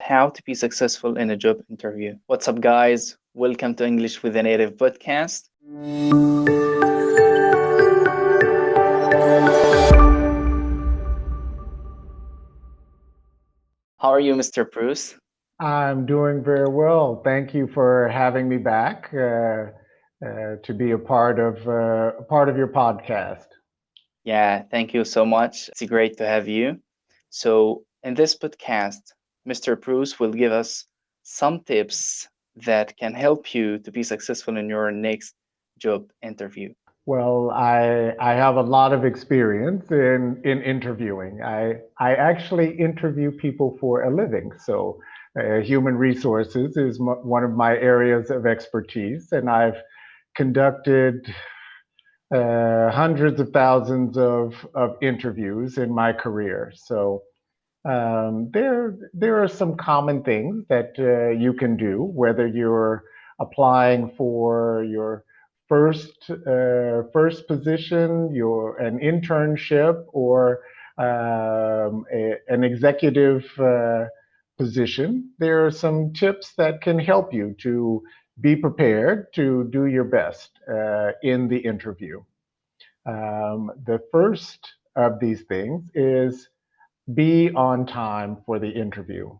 how to be successful in a job interview. What's up, guys? Welcome to English with a Native podcast. How are you, Mr. Bruce? I'm doing very well. Thank you for having me back to be a part of your podcast. Yeah, thank you so much. It's great to have you. So, in this podcast, Mr. Bruce will give us some tips that can help you to be successful in your next job interview. Well, I have a lot of experience in interviewing. I actually interview people for a living, so human resources is one of my areas of expertise, and I've conducted hundreds of thousands of interviews in my career. So there are some common things that you can do, whether you're applying for your first position, your an internship, or an executive position. There are some tips that can help you to be prepared to do your best in the interview. The first of these things is be on time for the interview.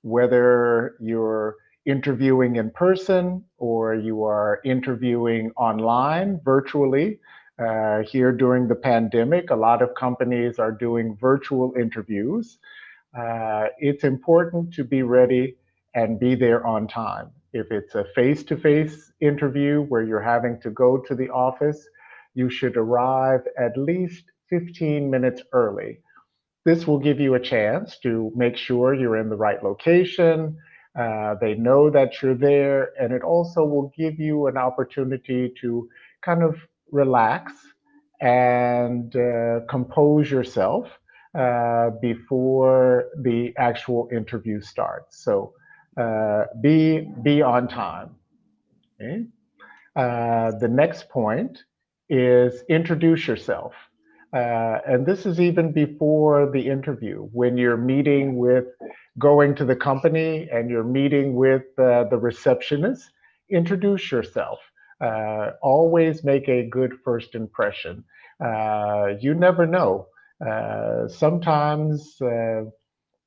Whether you're interviewing in person or you are interviewing online virtually, here during the pandemic, a lot of companies are doing virtual interviews. It's important to be ready and be there on time. If it's a face to face interview where you're having to go to the office, you should arrive at least 15 minutes early. This will give you a chance to make sure you're in the right location. They know that you're there, and it also will give you an opportunity to kind of relax and compose yourself before the actual interview starts. So be on time. Okay? The next point is introduce yourself. And this is even before the interview, when you're meeting with, going to the company and you're meeting with the receptionist, introduce yourself. Always make a good first impression. You never know. Sometimes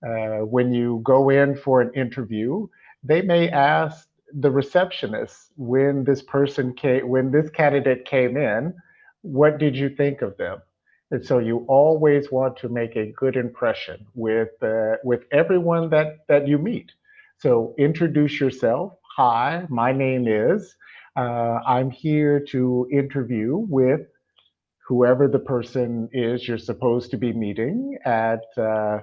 when you go in for an interview, they may ask the receptionist when this candidate came in, what did you think of them? And so you always want to make a good impression with everyone that you meet. So introduce yourself. Hi, my name is. I'm here to interview with whoever the person is you're supposed to be meeting at the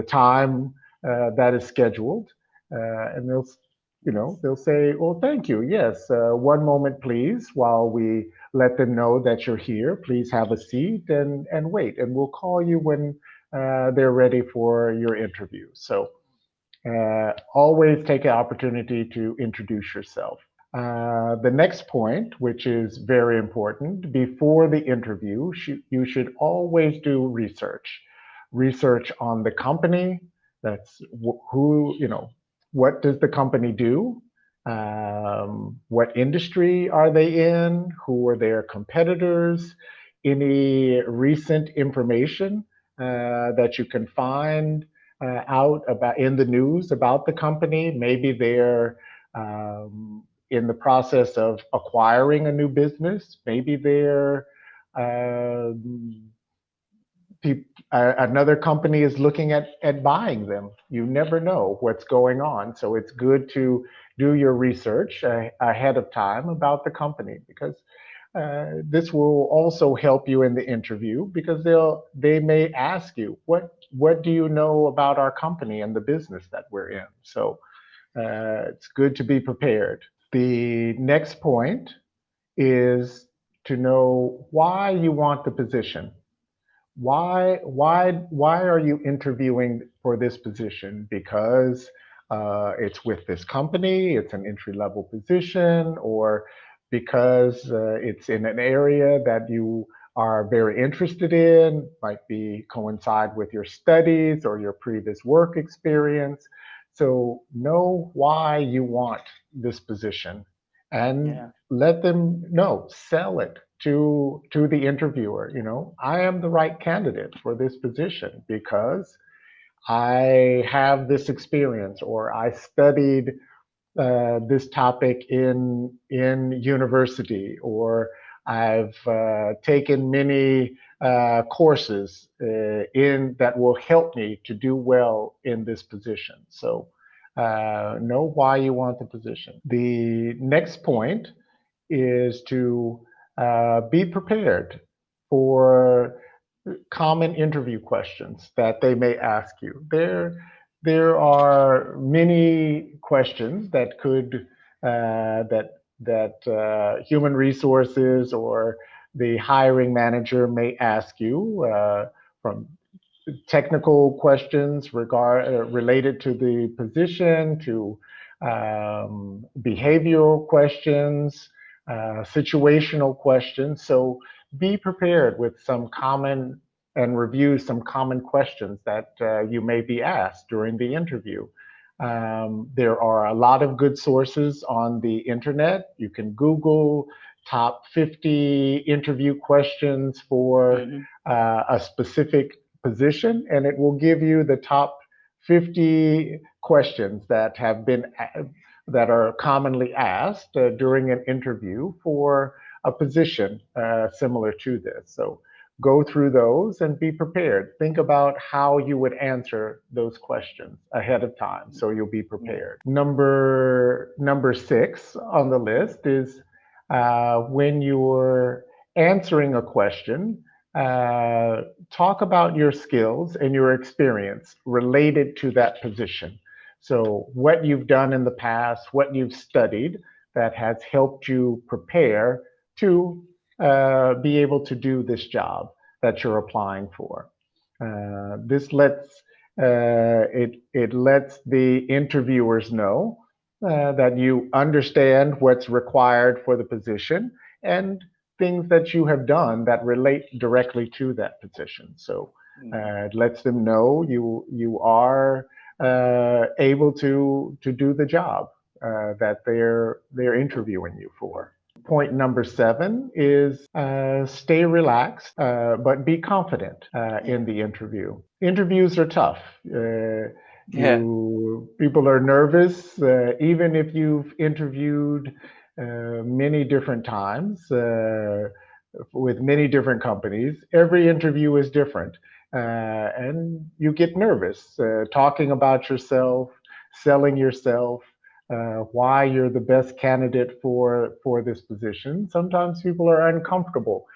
time that is scheduled, and they'll say, "Well, thank you. Yes, one moment, please, while we let them know that you're here. Please have a seat and wait, and we'll call you when they're ready for your interview." So always take an opportunity to introduce yourself. The next point, which is very important, before the interview, you should always do research. Research on the company. That's who, what does the company do? What industry are they in? Who are their competitors? Any recent information that you can find out about in the news about the company? Maybe they're in the process of acquiring a new business. Maybe they're um, another company is looking at buying them. You never know what's going on. So it's good to do your research ahead of time about the company because this will also help you in the interview because they may ask you what do you know about our company and the business that we're in. So it's good to be prepared. The next point is to know why you want the position. Why are you interviewing for this position? Because it's with this company, it's an entry level position, or because it's in an area that you are very interested in, might be coincide with your studies or your previous work experience. So know why you want this position and Yeah. let them know, sell it to the interviewer. You know, I am the right candidate for this position because I have this experience, or I studied this topic in university, or I've taken many courses in that will help me to do well in this position. So know why you want the position. The next point is to be prepared for common interview questions that they may ask you. There are many questions that could human resources or the hiring manager may ask you, from technical questions related to the position, to behavioral questions, situational questions. So be prepared with some common and review some common questions that you may be asked during the interview. There are a lot of good sources on the internet. You can Google top 50 interview questions for Hmm. a specific position, and it will give you the top 50 questions that are commonly asked during an interview for a position similar to this. So go through those and be prepared. Think about how you would answer those questions ahead of time so you'll be Yeah. prepared. Number six on the list is when you're answering a question, uh, talk about your skills and your experience related to that position. So, what you've done in the past, what you've studied that has helped you prepare to be able to do this job that you're applying for. This lets it lets the interviewers know that you understand what's required for the position and things that you have done that relate directly to that position. So Yeah. it lets them know you are able to do the job that they're interviewing you for. Point number seven is stay relaxed, but be confident Yeah. in the interview. Interviews are tough. Yeah. You People are nervous, even if you've interviewed many different times with many different companies. Every interview is different, and you get nervous talking about yourself, selling yourself, why you're the best candidate for this position. Sometimes people are uncomfortable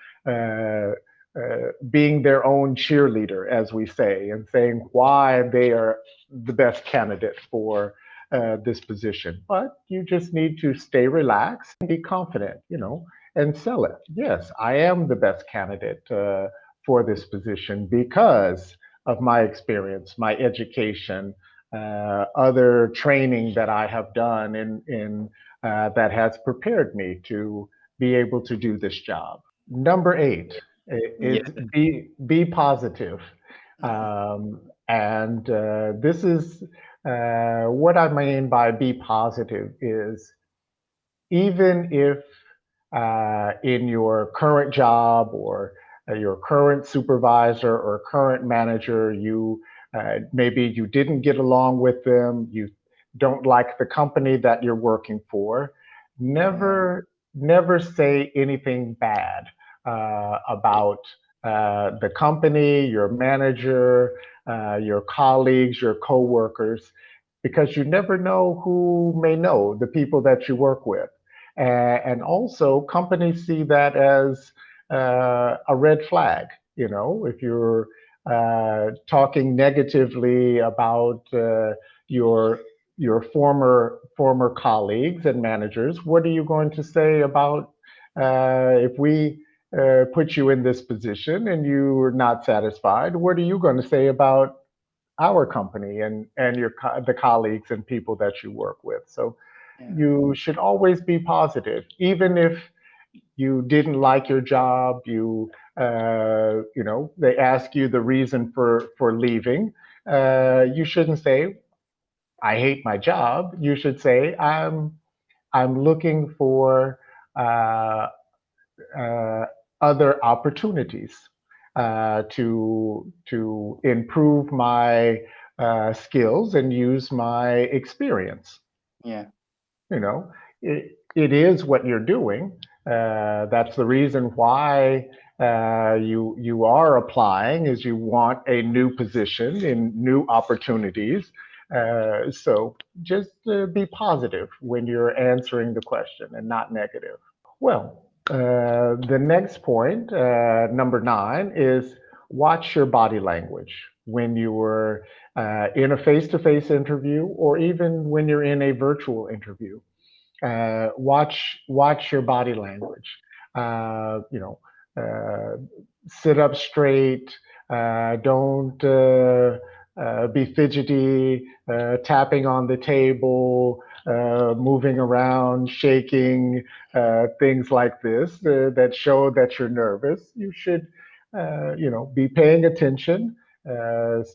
being their own cheerleader, as we say, and saying why they are the best candidate for this position. But you just need to stay relaxed and be confident, and sell it. Yes, I am the best candidate for this position because of my experience, my education, other training that I have done in that has prepared me to be able to do this job. Number eight Yeah. is be positive, and this is what I mean by be positive is even if in your current job or your current supervisor or current manager, maybe you didn't get along with them, you don't like the company that you're working for, Yeah. never say anything bad about the company, your manager, your colleagues, your coworkers, because you never know who may know the people that you work with. And also, companies see that as a red flag. If you're talking negatively about your former colleagues and managers, what are you going to say about if we put you in this position and you're not satisfied? What are you going to say about our company and the colleagues and people that you work with? So Yeah. you should always be positive, even if you didn't like your job. They ask you the reason for leaving. You shouldn't say, I hate my job, you should say, I'm looking for uh, uh, other opportunities to improve my skills and use my experience. Yeah, You know, it is what you're doing. That's the reason why you are applying, is you want a new position in new opportunities. So just be positive when you're answering the question and not negative. Well, the next point, number 9, is watch your body language when you were in a face-to-face interview, or even when you're in a virtual interview. Watch your body language. You know, uh, sit up straight. Don't be fidgety, tapping on the table, moving around, shaking, things like this that show that you're nervous. You should, be paying attention.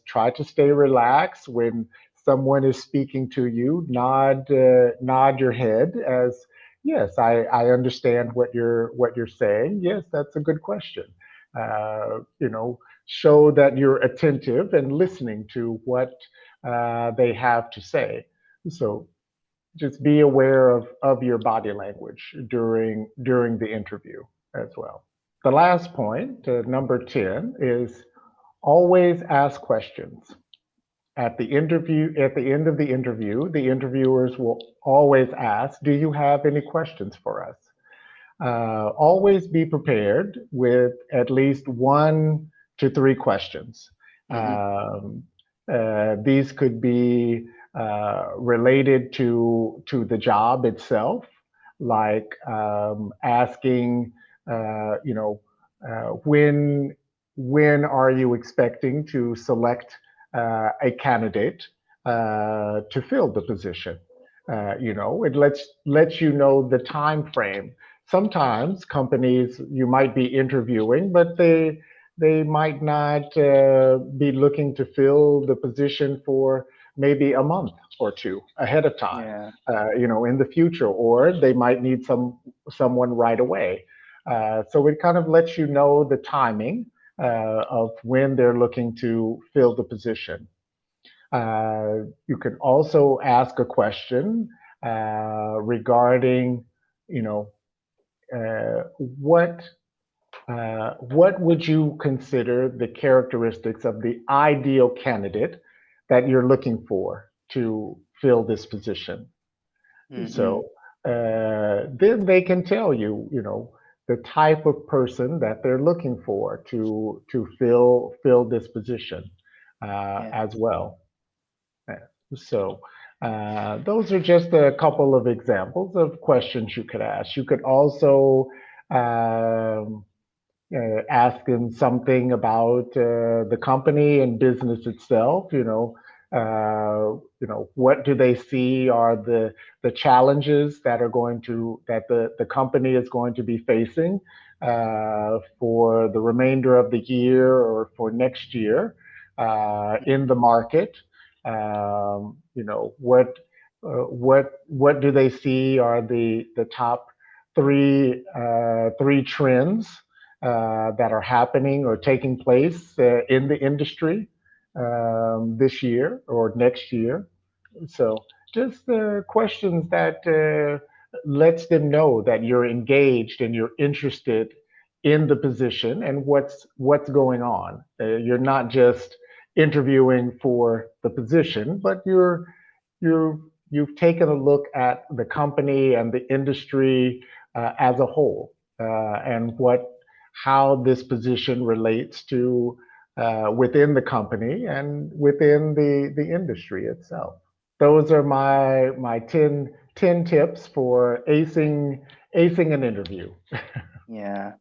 Try to stay relaxed when someone is speaking to you. Nod your head as yes, I understand what you're saying. Yes, that's a good question. Show that you're attentive and listening to what they have to say. So just be aware of your body language during the interview as well. The last point, number 10, is always ask questions. At the end of the interview, the interviewers will always ask, do you have any questions for us? Always be prepared with at least 1 to 3 questions. mm-hmm. Um, these could be related to the job itself, like asking, you know, when are you expecting to select a candidate to fill the position? It lets you know the time frame. Sometimes companies you might be interviewing, but they might not be looking to fill the position for maybe a month or two ahead of time, Yeah, in the future, or they might need someone right away. So it kind of lets you know the timing of when they're looking to fill the position. You can also ask a question regarding, you know, uh, what what would you consider the characteristics of the ideal candidate that you're looking for to fill this position? mm-hmm. So then they can tell you, the type of person that they're looking for to fill this position Yeah, as well. So those are just a couple of examples of questions you could ask. You could also um, ask them something about the company and business itself. What do they see are the challenges that the company is going to be facing for the remainder of the year or for next year in the market. What do they see are the top three trends that are happening or taking place in the industry this year or next year. So just questions that lets them know that you're engaged and you're interested in the position and what's going on. You're not just interviewing for the position, but you've taken a look at the company and the industry as a whole, and how this position relates to within the company and within the industry itself. Those are my 10 tips for acing an interview. yeah.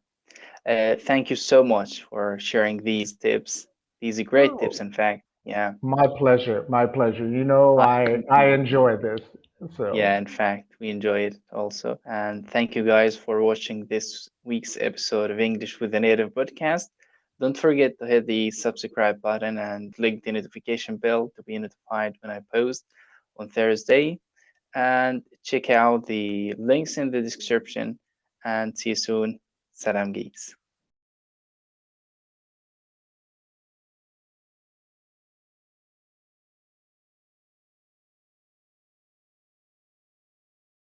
Thank you so much for sharing these tips. These are great tips, Oh, in fact. Yeah. my pleasure, my pleasure. I I enjoy this. So, Yeah, in fact, we enjoy it also. And thank you guys for watching this week's episode of English with a Native podcast. Don't forget to hit the subscribe button and click the notification bell to be notified when I post. on Thursday. And check out the links in the description. And see you soon. Salam geeks.